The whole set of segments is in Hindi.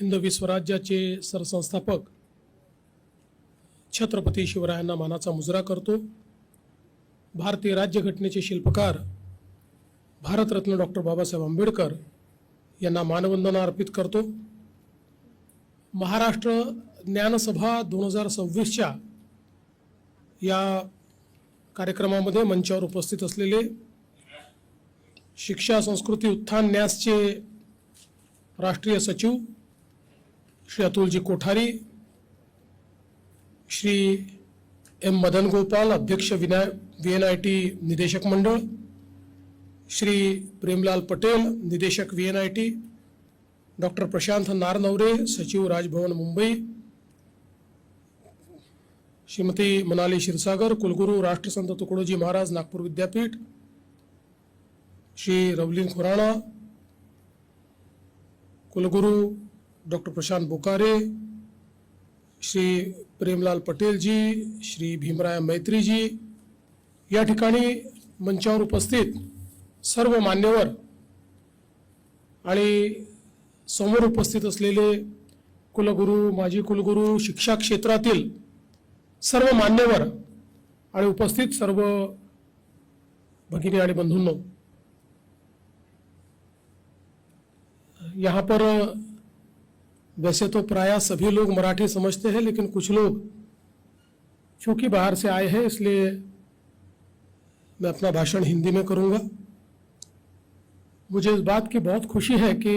हिंदवी स्वराज्याचे सरसंस्थापक छत्रपती शिवरायांना मानाचा मुजरा करतो। भारतीय राज्यघटनेचे शिल्पकार भारतरत्न डॉक्टर बाबासाहेब आंबेडकर यांना मानवंदना अर्पित करतो। महाराष्ट्र ज्ञानसभा 2026च्या या कार्यक्रमामध्ये मंचावर उपस्थित असलेले शिक्षा संस्कृती उत्थान न्यासचे राष्ट्रीय सचिव श्री अतुलजी कोठारी, श्री एम मदन गोपाल अध्यक्ष VNIT निदेशक मंडळ, श्री प्रेमलाल पटेल निदेशक VNIT, डॉक्टर प्रशांत नारनवरे सचिव राजभवन मुंबई, श्रीमती मनाली क्षीरसागर कुलगुरू राष्ट्रसंत तुकडोजी महाराज नागपूर विद्यापीठ, श्री रवलीन खुराना कुलगुरू डॉक्टर प्रशांत बोकारे, श्री प्रेमलाल पटेल जी, श्री भीमराय मैत्री जी, या ठिकाणी मंचावर उपस्थित सर्व मान्यवर आणि समोर उपस्थित असलेले कुलगुरू, माजी कुलगुरू, शिक्षा क्षेत्रातील सर्व मान्यवर आणि उपस्थित सर्व भगिनी आणि बंधुओं, यहाँ पर वैसे तो प्रायः सभी लोग मराठी समझते हैं, लेकिन कुछ लोग चूंकि बाहर से आए हैं इसलिए मैं अपना भाषण हिंदी में करूंगा। मुझे इस बात की बहुत खुशी है कि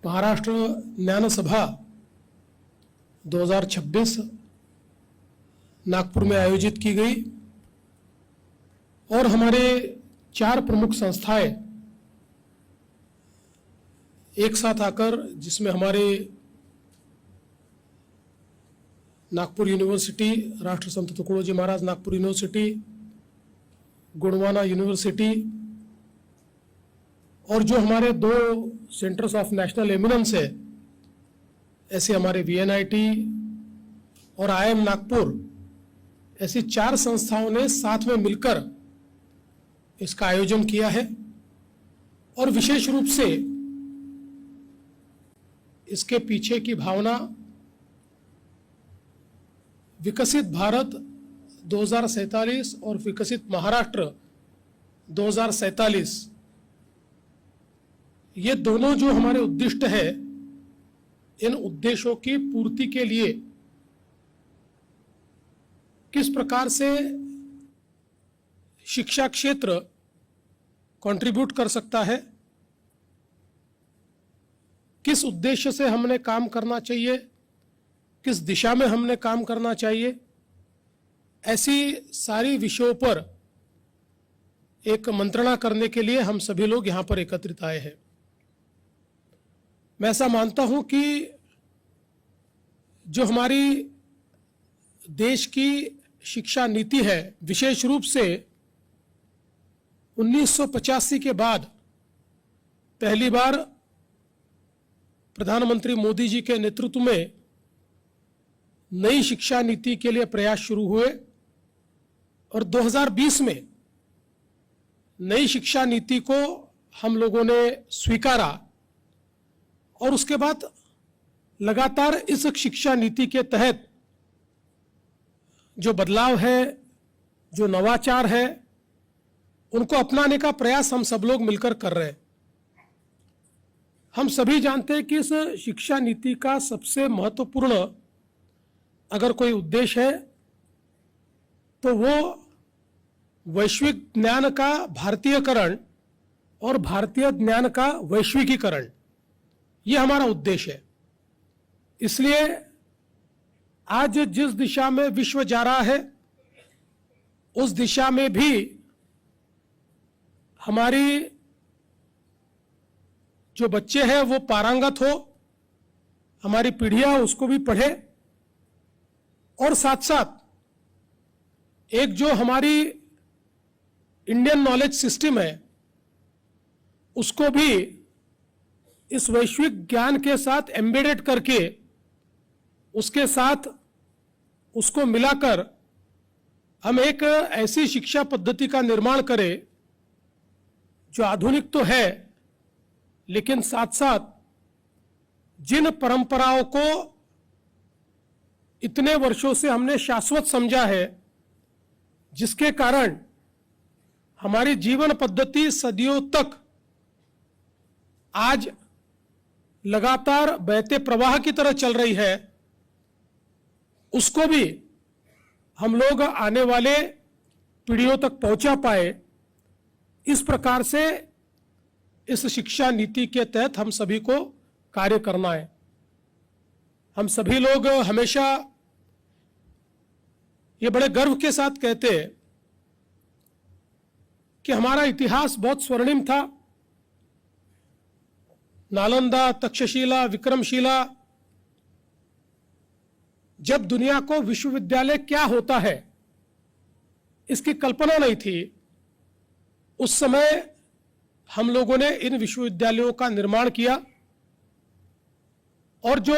महाराष्ट्र ज्ञान सभा 2026 नागपुर में आयोजित की गई और हमारे 4 प्रमुख संस्थाएं एक साथ आकर, जिसमें हमारे नागपुर यूनिवर्सिटी, राष्ट्रसंत तुकडोजी महाराज नागपुर यूनिवर्सिटी, गुणवाना यूनिवर्सिटी और जो हमारे 2 सेंटर्स ऑफ नेशनल एमिनेंस है, ऐसे हमारे VNIT और IIM नागपुर, ऐसी 4 संस्थाओं ने साथ में मिलकर इसका आयोजन किया है। और विशेष रूप से इसके पीछे की भावना विकसित भारत 2047 और विकसित महाराष्ट्र 2047, ये दोनों जो हमारे उद्दिष्ट है, इन उद्देश्यों की पूर्ति के लिए किस प्रकार से शिक्षा क्षेत्र कंट्रीब्यूट कर सकता है, किस उद्देश्य से हमने काम करना चाहिए, किस दिशा में हमने काम करना चाहिए, ऐसी सारी विषयों पर एक मंत्रणा करने के लिए हम सभी लोग यहां पर एकत्रित आए हैं। मैं ऐसा मानता हूं कि जो हमारी देश की शिक्षा नीति है, विशेष रूप से 1985 के बाद पहली बार प्रधानमंत्री मोदी जी के नेतृत्व में नई शिक्षा नीति के लिए प्रयास शुरू हुए और 2020 में नई शिक्षा नीति को हम लोगों ने स्वीकारा और उसके बाद लगातार इस शिक्षा नीति के तहत जो बदलाव है, जो नवाचार है, उनको अपनाने का प्रयास हम सब लोग मिलकर कर रहे हैं। हम सभी जानते हैं कि इस शिक्षा नीति का सबसे महत्वपूर्ण अगर कोई उद्देश्य है तो वो वैश्विक ज्ञान का भारतीयकरण और भारतीय ज्ञान का वैश्विकीकरण, ये हमारा उद्देश्य है। इसलिए आज जिस दिशा में विश्व जा रहा है, उस दिशा में भी हमारी जो बच्चे हैं वो पारंगत हो, हमारी पीढ़ियां उसको भी पढ़े और साथ साथ एक जो हमारी इंडियन नॉलेज सिस्टम है उसको भी इस वैश्विक ज्ञान के साथ एम्बेडेड करके उसके साथ उसको मिलाकर हम एक ऐसी शिक्षा पद्धति का निर्माण करें जो आधुनिक तो है लेकिन साथ साथ जिन परंपराओं को इतने वर्षों से हमने शाश्वत समझा है, जिसके कारण हमारी जीवन पद्धति सदियों तक आज लगातार बहते प्रवाह की तरह चल रही है, उसको भी हम लोग आने वाले पीढ़ियों तक पहुंचा पाए, इस प्रकार से इस शिक्षा नीति के तहत हम सभी को कार्य करना है। हम सभी लोग हमेशा ये बड़े गर्व के साथ कहते हैं कि हमारा इतिहास बहुत स्वर्णिम था। नालंदा, तक्षशिला, विक्रमशिला, जब दुनिया को विश्वविद्यालय क्या होता है इसकी कल्पना नहीं थी, उस समय हम लोगों ने इन विश्वविद्यालयों का निर्माण किया और जो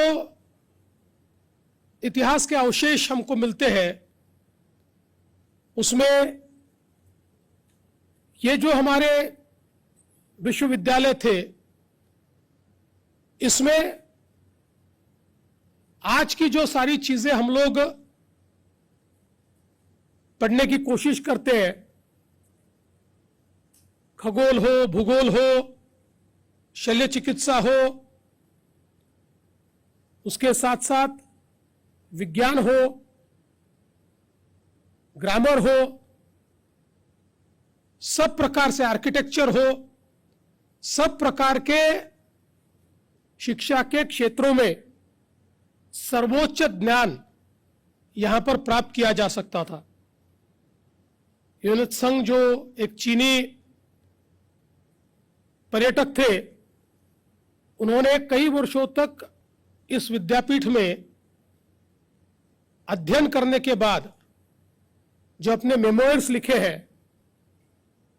इतिहास के अवशेष हमको मिलते हैं उसमें ये जो हमारे विश्वविद्यालय थे, इसमें आज की जो सारी चीजें हम लोग पढ़ने की कोशिश करते हैं, खगोल हो, भूगोल हो, शल्य चिकित्सा हो, उसके साथ साथ विज्ञान हो, ग्रामर हो, सब प्रकार से आर्किटेक्चर हो, सब प्रकार के शिक्षा के क्षेत्रों में सर्वोच्च ज्ञान यहां पर प्राप्त किया जा सकता था। यूनित्संग जो एक चीनी पर्यटक थे, उन्होंने कई वर्षों तक इस विद्यापीठ में अध्ययन करने के बाद जो अपने मेमोयर्स लिखे हैं,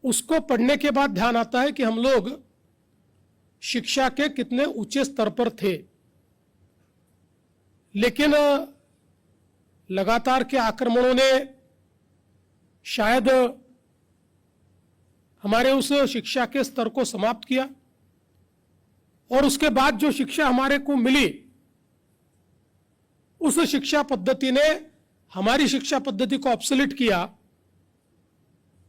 उसको पढ़ने के बाद ध्यान आता है कि हम लोग शिक्षा के कितने ऊंचे स्तर पर थे। लेकिन लगातार के आक्रमणों ने शायद हमारे उस शिक्षा के स्तर को समाप्त किया और उसके बाद जो शिक्षा हमारे को मिली, उस शिक्षा पद्धति ने हमारी शिक्षा पद्धति को ऑब्सोलीट किया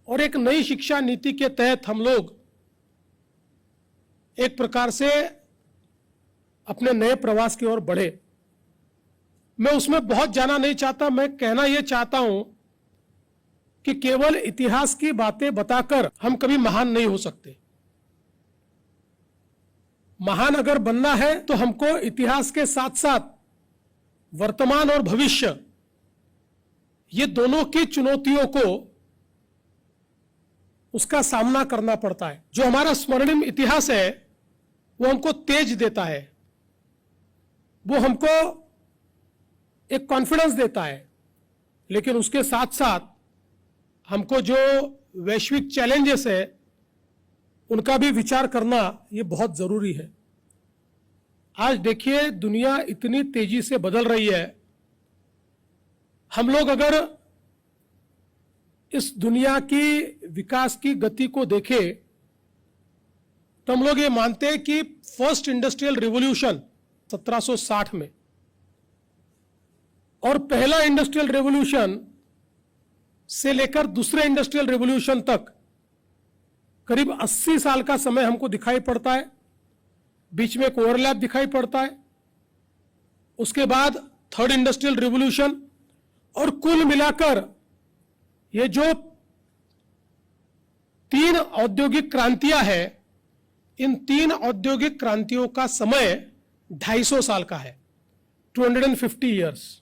और एक नई शिक्षा नीति के तहत हम लोग एक प्रकार से अपने नए प्रवास की ओर बढ़े। मैं उसमें बहुत जाना नहीं चाहता, मैं कहना यह चाहता हूं कि केवल इतिहास की बातें बताकर हम कभी महान नहीं हो सकते। महान अगर बनना है तो हमको इतिहास के साथ साथ वर्तमान और भविष्य, ये दोनों की चुनौतियों को उसका सामना करना पड़ता है। जो हमारा स्वर्णिम इतिहास है वो हमको तेज देता है, वो हमको एक कॉन्फिडेंस देता है, लेकिन उसके साथ साथ हमको जो वैश्विक चैलेंजेस है उनका भी विचार करना ये बहुत जरूरी है। आज देखिए दुनिया इतनी तेजी से बदल रही है, हम लोग अगर इस दुनिया की विकास की गति को देखें तो हम लोग ये मानते हैं कि फर्स्ट इंडस्ट्रियल रिवॉल्यूशन 1760 में और पहला इंडस्ट्रियल रिवॉल्यूशन से लेकर दूसरे इंडस्ट्रियल रिवॉल्यूशन तक करीब 80 साल का समय हमको दिखाई पड़ता है। बीच में एक ओवरलैप दिखाई पड़ता है। उसके बाद थर्ड इंडस्ट्रियल रिवॉल्यूशन, और कुल मिलाकर ये जो 3 औद्योगिक क्रांतियां हैं, इन 3 औद्योगिक क्रांतियों का समय 250 साल का है, 250 ईयर्स।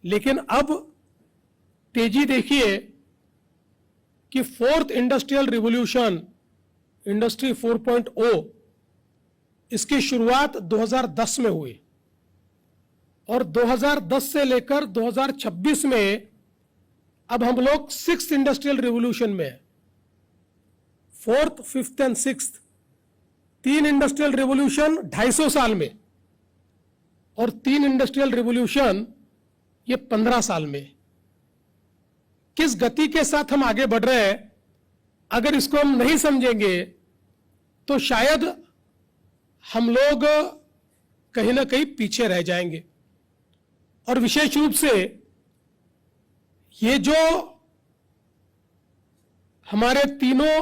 लेकिन अब तेजी देखिए कि फोर्थ इंडस्ट्रियल रिवॉल्यूशन, इंडस्ट्री 4.0, इसकी शुरुआत 2010 में हुई और 2010 से लेकर 2026 में अब हम लोग 6th इंडस्ट्रियल रिवॉल्यूशन में है। 4th, 5th and 6th 3 industrial revolution 250 साल में और 3 इंडस्ट्रियल रिवॉल्यूशन ये 15 साल में। किस गति के साथ हम आगे बढ़ रहे हैं, अगर इसको हम नहीं समझेंगे तो शायद हम लोग कहीं ना कहीं पीछे रह जाएंगे। और विशेष रूप से ये जो हमारे तीनों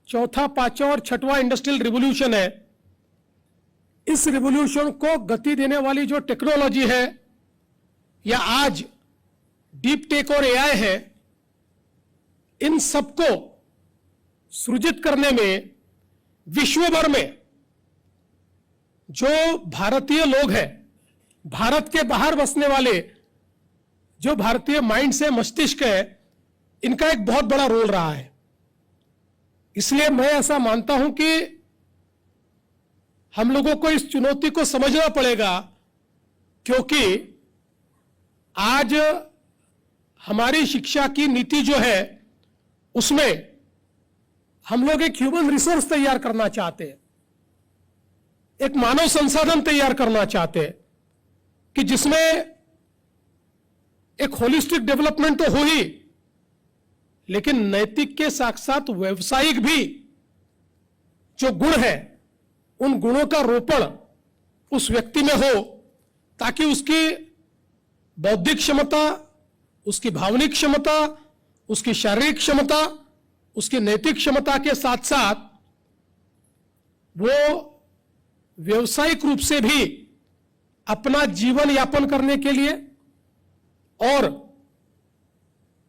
चौथा, पांचवा और छठवां इंडस्ट्रियल रिवॉल्यूशन है, इस रिवॉल्यूशन को गति देने वाली जो टेक्नोलॉजी है या आज डीप टेक और एआई है, इन सबको सृजित करने में विश्व भर में जो भारतीय लोग हैं, भारत के बाहर बसने वाले जो भारतीय माइंड से मस्तिष्क है, इनका एक बहुत बड़ा रोल रहा है। इसलिए मैं ऐसा मानता हूं कि हम लोगों को इस चुनौती को समझना पड़ेगा, क्योंकि आज हमारी शिक्षा की नीति जो है उसमें हम लोग एक ह्यूमन रिसोर्स तैयार करना चाहते हैं, एक मानव संसाधन तैयार करना चाहते हैं कि जिसमें एक होलिस्टिक डेवलपमेंट तो हो ही, लेकिन नैतिक के साथ साथ व्यवसायिक भी जो गुण है, उन गुणों का रोपण उस व्यक्ति में हो, ताकि उसकी बौद्धिक क्षमता, उसकी भावनिक क्षमता, उसकी शारीरिक क्षमता, उसकी नैतिक क्षमता के साथ साथ वो व्यवसायिक रूप से भी अपना जीवन यापन करने के लिए और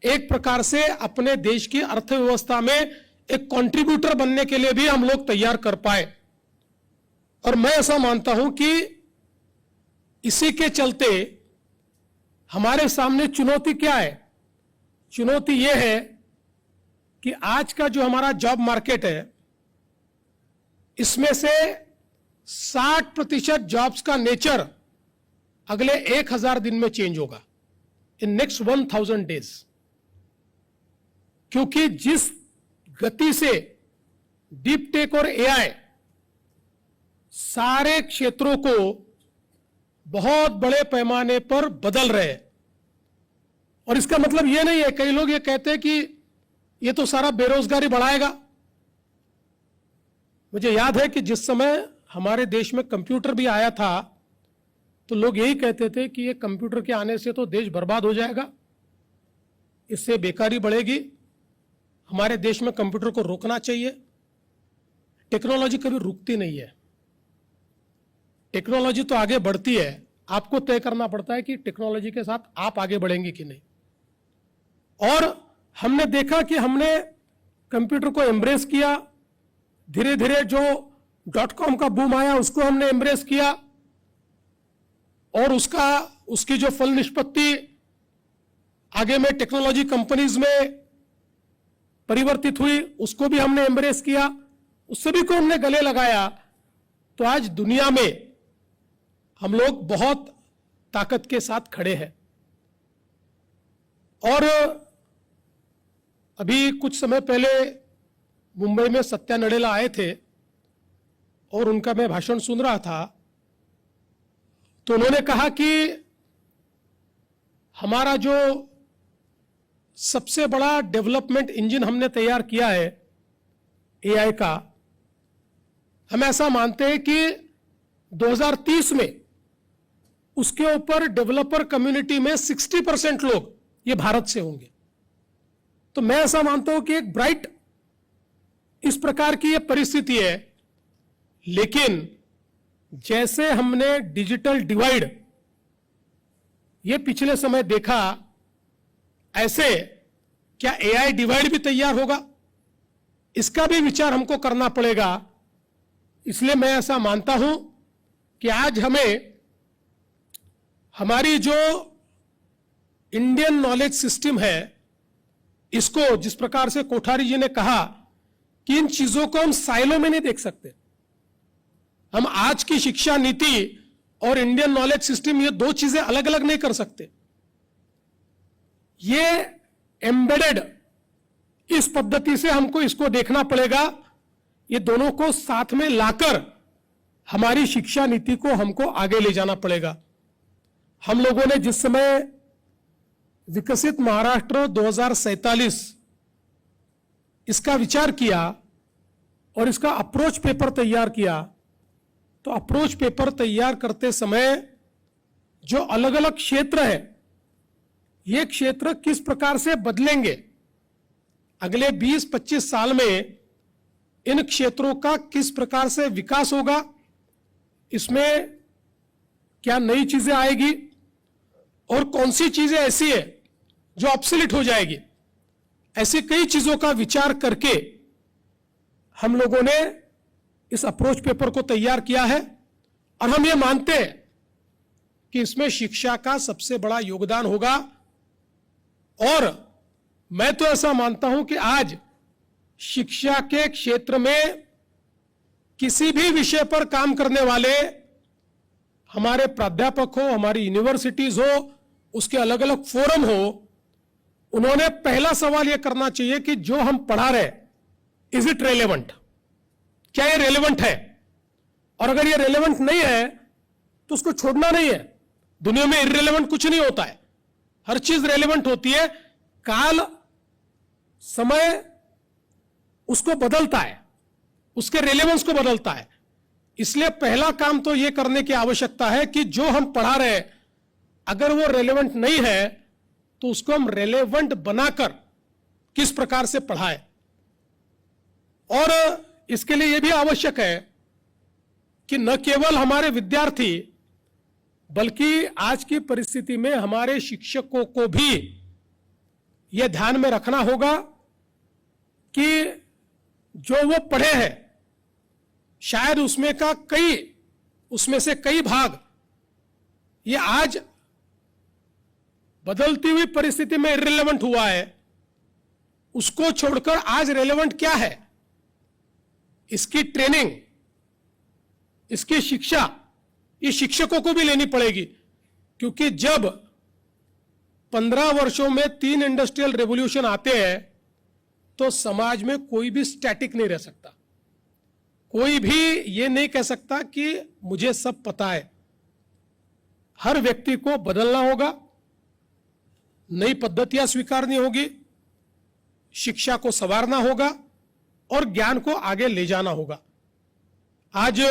एक प्रकार से अपने देश की अर्थव्यवस्था में एक कंट्रीब्यूटर बनने के लिए भी हम लोग तैयार कर पाए। और मैं ऐसा मानता हूं कि इसी के चलते हमारे सामने चुनौती क्या है? चुनौती यह है कि आज का जो हमारा जॉब मार्केट है, इसमें से 60% जॉब्स का नेचर अगले 1000 दिन में चेंज होगा, इन नेक्स्ट 1000 डेज। क्योंकि जिस गति से डीप टेक और एआई सारे क्षेत्रों को बहुत बड़े पैमाने पर बदल रहे हैं, और इसका मतलब यह नहीं है, कई लोग ये कहते हैं कि ये तो सारा बेरोजगारी बढ़ाएगा। मुझे याद है कि जिस समय हमारे देश में कंप्यूटर भी आया था, तो लोग यही कहते थे कि ये कंप्यूटर के आने से तो देश बर्बाद हो जाएगा, इससे बेकारी बढ़ेगी, हमारे देश में कंप्यूटर को रोकना चाहिए। टेक्नोलॉजी कभी रुकती नहीं है, टेक्नोलॉजी तो आगे बढ़ती है, आपको तय करना पड़ता है कि टेक्नोलॉजी के साथ आप आगे बढ़ेंगे कि नहीं। और हमने देखा कि हमने कंप्यूटर को एम्ब्रेस किया, धीरे धीरे जो .com का बूम आया उसको हमने एम्ब्रेस किया, और उसकी जो फल निष्पत्ति आगे में टेक्नोलॉजी कंपनीज में परिवर्तित हुई, उसको भी हमने एम्ब्रेस किया, उस सभी को हमने गले लगाया। तो आज दुनिया में हम लोग बहुत ताकत के साथ खड़े हैं। और अभी कुछ समय पहले मुंबई में सत्या नडेला आए थे और उनका मैं भाषण सुन रहा था, तो उन्होंने कहा कि हमारा जो सबसे बड़ा डेवलपमेंट इंजन हमने तैयार किया है एआई का, हम ऐसा मानते हैं कि 2030 में उसके ऊपर डेवलपर कम्युनिटी में 60% लोग ये भारत से होंगे। तो मैं ऐसा मानता हूं कि एक ब्राइट इस प्रकार की ये परिस्थिति है, लेकिन जैसे हमने डिजिटल डिवाइड ये पिछले समय देखा, ऐसे क्या एआई डिवाइड भी तैयार होगा? इसका भी विचार हमको करना पड़ेगा। इसलिए मैं ऐसा मानता हूं कि आज हमें हमारी जो इंडियन नॉलेज सिस्टम है, इसको जिस प्रकार से कोठारी जी ने कहा कि इन चीजों को हम साइलो में नहीं देख सकते। हम आज की शिक्षा नीति और इंडियन नॉलेज सिस्टम, ये दो चीजें अलग अलग नहीं कर सकते। ये एम्बेडेड इस पद्धति से हमको इसको देखना पड़ेगा। ये दोनों को साथ में लाकर हमारी शिक्षा नीति को हमको आगे ले जाना पड़ेगा। हम लोगों ने जिस समय विकसित महाराष्ट्र 2047 इसका विचार किया और इसका अप्रोच पेपर तैयार किया, तो अप्रोच पेपर तैयार करते समय जो अलग अलग क्षेत्र है, ये क्षेत्र किस प्रकार से बदलेंगे, अगले 20-25 साल में इन क्षेत्रों का किस प्रकार से विकास होगा, इसमें क्या नई चीजें आएगी और कौन सी चीजें ऐसी है जो ऑब्सोलीट हो जाएगी, ऐसी कई चीजों का विचार करके हम लोगों ने इस अप्रोच पेपर को तैयार किया है। और हम ये मानते हैं कि इसमें शिक्षा का सबसे बड़ा योगदान होगा। और मैं तो ऐसा मानता हूं कि आज शिक्षा के क्षेत्र में किसी भी विषय पर काम करने वाले हमारे प्राध्यापक हो, हमारी यूनिवर्सिटीज हो, उसके अलग अलग फोरम हो, उन्होंने पहला सवाल यह करना चाहिए कि जो हम पढ़ा रहे, इज इट रेलेवेंट, क्या ये रेलेवेंट है? और अगर ये रेलेवेंट नहीं है तो उसको छोड़ना नहीं है। दुनिया में इररेलेवेंट कुछ नहीं होता है, हर चीज रेलेवेंट होती है। काल समय उसको बदलता है, उसके रेलेवेंस को बदलता है। इसलिए पहला काम तो यह करने की आवश्यकता है कि जो हम पढ़ा रहे हैं अगर वो रेलेवेंट नहीं है तो उसको हम रेलेवेंट बनाकर किस प्रकार से पढ़ाएं। और इसके लिए यह भी आवश्यक है कि न केवल हमारे विद्यार्थी बल्कि आज की परिस्थिति में हमारे शिक्षकों को भी यह ध्यान में रखना होगा कि जो वो पढ़े हैं शायद उसमें से कई भाग ये आज बदलती हुई परिस्थिति में इररिलेवेंट हुआ है, उसको छोड़कर आज रेलेवेंट क्या है, इसकी ट्रेनिंग, इसकी शिक्षा ये शिक्षकों को भी लेनी पड़ेगी। क्योंकि जब 15 वर्षों में 3 इंडस्ट्रियल रेवोल्यूशन आते हैं तो समाज में कोई भी स्टैटिक नहीं रह सकता, कोई भी ये नहीं कह सकता कि मुझे सब पता है। हर व्यक्ति को बदलना होगा, नई पद्धतियां स्वीकारनी होगी, शिक्षा को संवारना होगा और ज्ञान को आगे ले जाना होगा। आज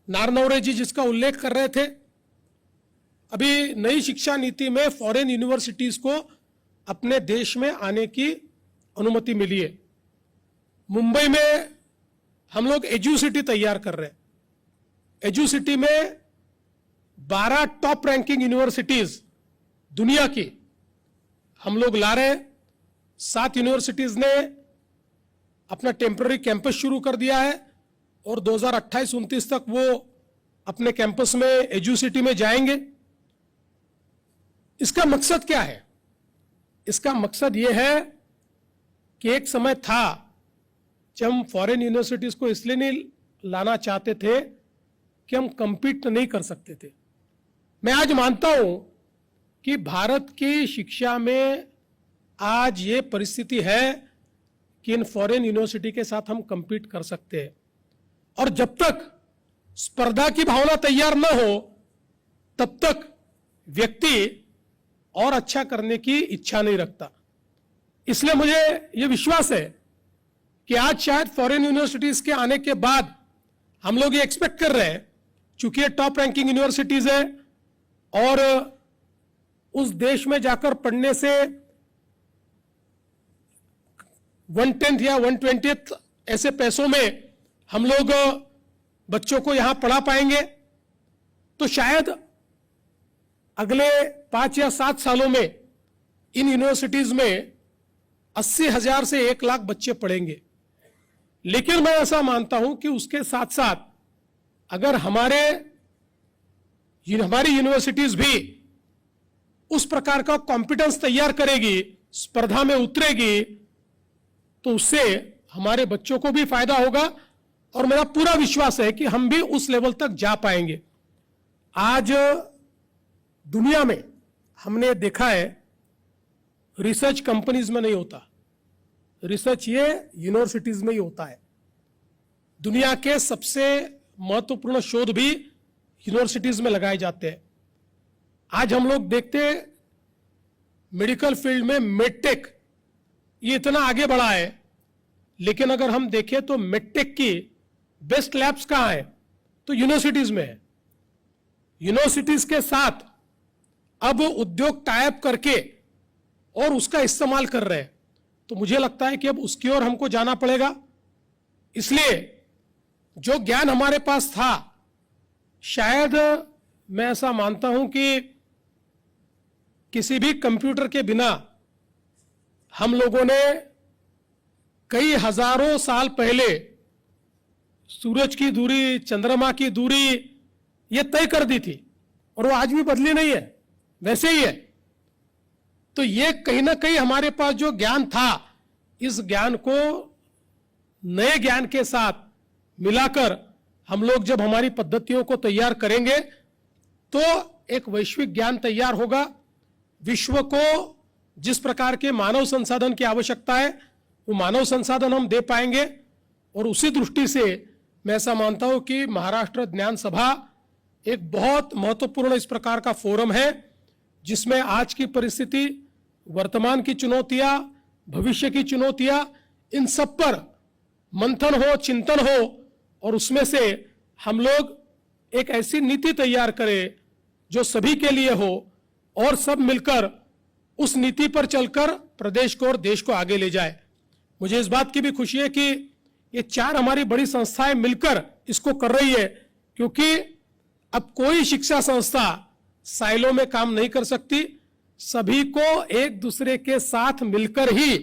नारनौरे जी जिसका उल्लेख कर रहे थे, अभी नई शिक्षा नीति में फॉरेन यूनिवर्सिटीज को अपने देश में आने की अनुमति मिली है। मुंबई में हम लोग एजुसिटी तैयार कर रहे हैं। एजुसिटी में 12 टॉप रैंकिंग यूनिवर्सिटीज दुनिया की हम लोग ला रहे हैं। 7 यूनिवर्सिटीज ने अपना टेम्पररी कैंपस शुरू कर दिया है और 2028-29 तक वो अपने कैंपस में एजुसिटी में जाएंगे। इसका मकसद क्या है? इसका मकसद यह है कि एक समय था जब हम फॉरेन यूनिवर्सिटीज को इसलिए नहीं लाना चाहते थे कि हम कंपीट नहीं कर सकते थे। मैं आज मानता हूं कि भारत की शिक्षा में आज ये परिस्थिति है कि इन फॉरेन यूनिवर्सिटी के साथ हम कंपीट कर सकते हैं। और जब तक स्पर्धा की भावना तैयार न हो तब तक व्यक्ति और अच्छा करने की इच्छा नहीं रखता। इसलिए मुझे यह विश्वास है कि आज शायद फॉरेन यूनिवर्सिटीज के आने के बाद हम लोग ये एक्सपेक्ट कर रहे हैं, चूंकि ये टॉप रैंकिंग यूनिवर्सिटीज है और उस देश में जाकर पढ़ने से 1/10 या 1/20 ऐसे पैसों में हम लोग बच्चों को यहां पढ़ा पाएंगे। तो शायद अगले 5 या 7 सालों में इन यूनिवर्सिटीज में 80,000 से 1 लाख बच्चे पढ़ेंगे। लेकिन मैं ऐसा मानता हूं कि उसके साथ साथ अगर हमारी यूनिवर्सिटीज भी उस प्रकार का कॉम्पिटेंस तैयार करेगी, स्पर्धा में उतरेगी, तो उससे हमारे बच्चों को भी फायदा होगा और मेरा पूरा विश्वास है कि हम भी उस लेवल तक जा पाएंगे। आज दुनिया में हमने देखा है रिसर्च कंपनीज में नहीं होता, रिसर्च ये यूनिवर्सिटीज में ही होता है। दुनिया के सबसे महत्वपूर्ण शोध भी यूनिवर्सिटीज में लगाए जाते हैं। आज हम लोग देखते हैं मेडिकल फील्ड में मेडटेक ये इतना आगे बढ़ा है, लेकिन अगर हम देखें तो मेडटेक की बेस्ट लैब्स कहां है? तो यूनिवर्सिटीज में है। यूनिवर्सिटीज के साथ अब उद्योग टाइप करके और उसका इस्तेमाल कर रहे हैं, तो मुझे लगता है कि अब उसकी ओर हमको जाना पड़ेगा। इसलिए जो ज्ञान हमारे पास था, शायद मैं ऐसा मानता हूं कि किसी भी कंप्यूटर के बिना हम लोगों ने कई हजारों साल पहले सूरज की दूरी, चंद्रमा की दूरी ये तय कर दी थी, और वो आज भी बदली नहीं है, वैसे ही है। तो ये कहीं ना कहीं हमारे पास जो ज्ञान था, इस ज्ञान को नए ज्ञान के साथ मिलाकर हम लोग जब हमारी पद्धतियों को तैयार करेंगे तो एक वैश्विक ज्ञान तैयार होगा। विश्व को जिस प्रकार के मानव संसाधन की आवश्यकता है, वो मानव संसाधन हम दे पाएंगे। और उसी दृष्टि से मैं ऐसा मानता हूं कि महाराष्ट्र ज्ञान सभा एक बहुत महत्वपूर्ण इस प्रकार का फोरम है, जिसमें आज की परिस्थिति, वर्तमान की चुनौतियां, भविष्य की चुनौतियां, इन सब पर मंथन हो, चिंतन हो, और उसमें से हम लोग एक ऐसी नीति तैयार करें जो सभी के लिए हो, और सब मिलकर उस नीति पर चलकर प्रदेश को और देश को आगे ले जाए। मुझे इस बात की भी खुशी है कि ये 4 हमारी बड़ी संस्थाएं मिलकर इसको कर रही है, क्योंकि अब कोई शिक्षा संस्था साइलो में काम नहीं कर सकती। सभी को एक दूसरे के साथ मिलकर ही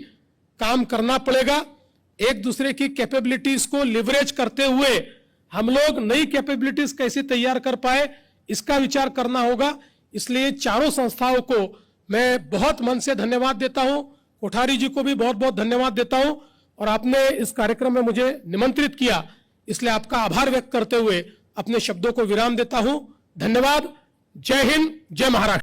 काम करना पड़ेगा। एक दूसरे की कैपेबिलिटीज को लिवरेज करते हुए हम लोग नई कैपेबिलिटीज कैसे तैयार कर पाए, इसका विचार करना होगा। इसलिए चारों संस्थाओं को मैं बहुत मन से धन्यवाद देता हूं। कोठारी जी को भी बहुत बहुत धन्यवाद देता हूं, और आपने इस कार्यक्रम में मुझे निमंत्रित किया, इसलिए आपका आभार व्यक्त करते हुए अपने शब्दों को विराम देता हूं। धन्यवाद। जय हिंद, जय महाराष्ट्र।